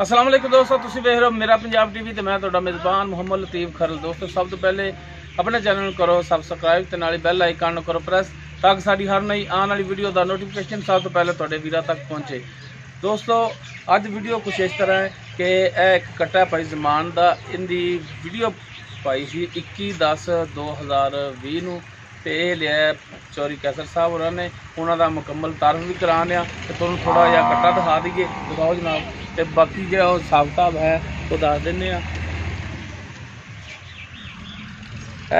अस्सलाम वालेकुम दोस्तों, तुसीं वेख रहे हो मेरा पंजाब टीवी ते मैं तुहाडा मेज़बान मुहम्मद लतीफ़ खरल। दोस्तों सब तो पहले अपने चैनल नूं करो सबसक्राइब ते नाल बैल आइकन नूं करो प्रेस ताकि साडी हर नई आने वाली वीडियो का नोटिफिकेशन सब तो पहले तुहाडे वीरां तक पहुँचे। दोस्तों अज वीडियो कुछ इस तरह है कि एक कट्टा पाई जमान दा इनदी वीडियो पाई सी 21/10/2020 नूं ते लिया चौरी कैसर साहब होरां ने उन्होंने मुकम्मल तारफ भी कराने तो तुहानूं थोड़ा जिहा कट्टा दिखा दईए। दिखाओ जनाब, तो बाकी जो हिसाब किताब है वो दस देने।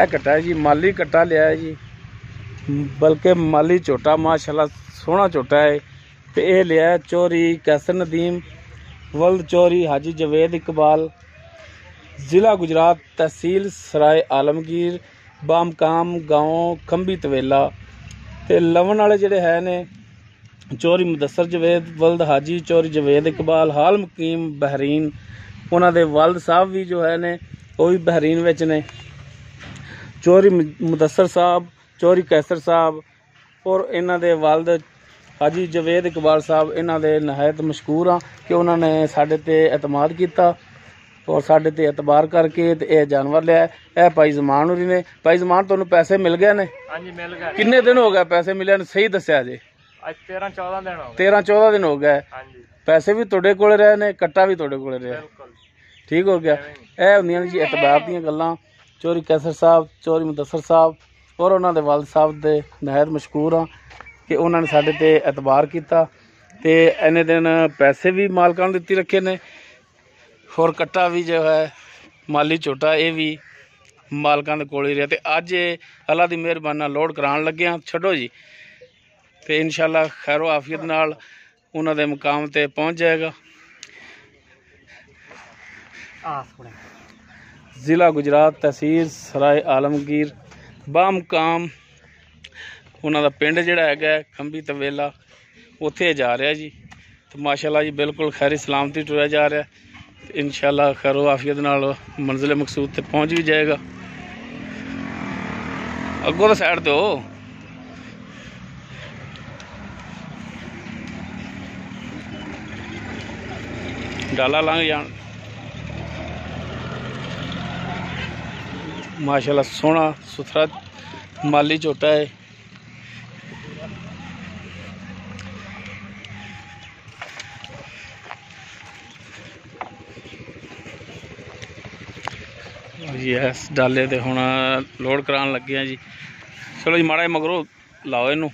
कट्टा है जी, माली कट्टा लिया है जी, बल्कि माली झोटा माशाल्लाह सोहना झोटा है। तो यह लिया है चौरी कैसर नदीम वल्द चौरी हाजी जवेद इकबाल, ज़िला गुजरात, तहसील सराय आलमगीर, बामकाम गाँव खंबी तवेला। तो लवन वाले जोड़े है ने चौरी मुदस्सर जवेद वल्द हाजी चौरी जवेद इकबाल हाल मुकीम बहरीन। उन्होंने वल्द साहब भी जो है ने वो भी बहरीन विच ने। चौरी मुदस्सर साहब चौरी कैसर साहब और इन्हों दे वल्द हाजी जवेद इकबाल साहब इन्हों दे नहायत मशहूर हाँ कि उन्होंने साडे ते एतमाद किया और साडे ते एतबार करके यह जानवर लिया। यह भाई जमान होरी ने। भाई जमान तुहानूं पैसे मिल गए ने? हाँ जी मिल गए। किन्ने दिन हो गए पैसे मिले ने? सही दस्या जे? 13-14 दिन हो गए। 13-14 दिन हो गए। हाँ जी। पैसे भी तुहाडे कोल रहे ने, कट्टा भी तुहाडे कोल रहा। ठीक हो गया। यह होंदियां जी एतबार दीयां गल्लां। चौरी कैसर साहब चौरी मुदस्सर साहब और उन्होंने दे वालिद साहब दे नहायत मशहूर हाँ कि उन्होंने साडे ते एतबार किया ते इन्ने दिन पैसे भी मालकां नूं दित्ती रखे ने और कट्टा भी जो है माली झोटा ये भी मालकां दे कोल ही रहा। तो अज अल्लाह की मेहरबानी नाल लोड कराउण लगे हाँ। छड्डो जी, तो इंशाअल्लाह खैरो आफियत नाल उन्हां दे मुकाम ते पहुँच जाएगा। ज़िला गुजरात, तहसील सराय आलमगीर, बामकाम उन्हां दा पिंड जिहड़ा है खंबी तवेला, उत्थे जा रहा जी। तो माशाअल्लाह जी बिल्कुल खैरी सलामती टुरया जा रहा है। इंशाअल्लाह खैरो आफियत नाल मंजिल मकसूद ते पहुँच भी जाएगा। अगों तो साइड तो डाला लंघ जान। माशाअल्लाह सोहना सुथरा माली झोटा है। यस डाले तो हुण लोड कराने लगे हैं जी। चलो जी माड़ा मगरों लाओ इनू।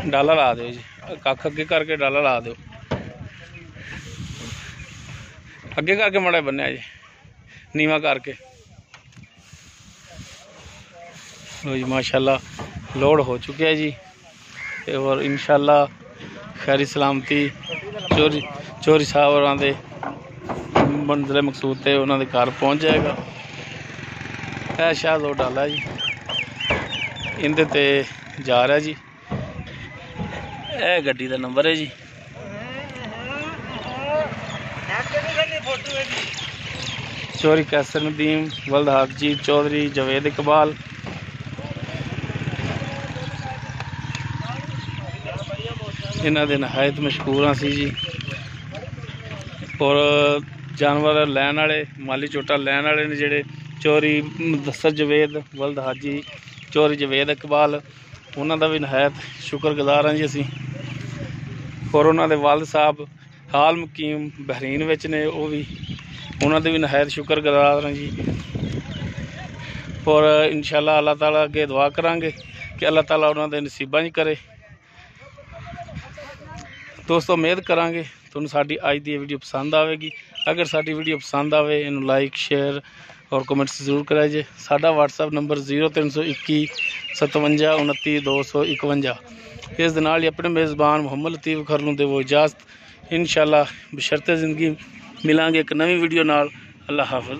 डाला ला दो जी, कख अगे करके डाला ला दो, अगे करके माड़ा बन्या जी, नीवा करके। लो जी माशाअल्लाह लोड हो चुके है जी। और इंशाअल्लाह खैरी सलामती चौरी साहब और दे मंजिल मकसूद ते उन्होंने घर पहुँच जाएगा। है शाह दो डाला जी, इंदे ते जा रहा जी। यह गड्डी का नंबर है जी। चौरी कैसर नदीम वल्द हाजी चौधरी जवेद इकबाल। इन्हां दे नहायत मशहूर सी जी। और जानवर लैन वाले माली झोटा लैन वाले ने जेडे चौरी मुदस्सर जवेद वल्द हाजी चौरी जवेद इकबाल, उन्हां दा भी नहायत शुक्रगुजार हाँ जी असी। और उन्हां दे वालिद साहब हाल मुकीम बहरीन विच ने, वो भी उन्हां दे भी नहायत शुक्रगुजार हाँ जी। और इंशाअल्लाह अल्लाह ताला अगे दुआ करांगे कि अल्लाह ताला उन्हां दे नसीबां च करे। दोस्तों उम्मीद करांगे तुहानूं साडी अज दी वीडियो पसंद आएगी। अगर साडी वीडियो पसंद आए इन्हूं लाइक शेयर और कमेंट्स जरूर कराए जे। साडा व्हाट्सएप नंबर 0321 57 29 251। इस दे नाल ही अपने मेज़बान मुहम्मद लतीफ़ खरल नूं देवो इजाज़त। इंशाअल्लाह बशर्ते ज़िंदगी मिलांगे एक नवी वीडियो नाल। अल्लाह हाफ़िज़।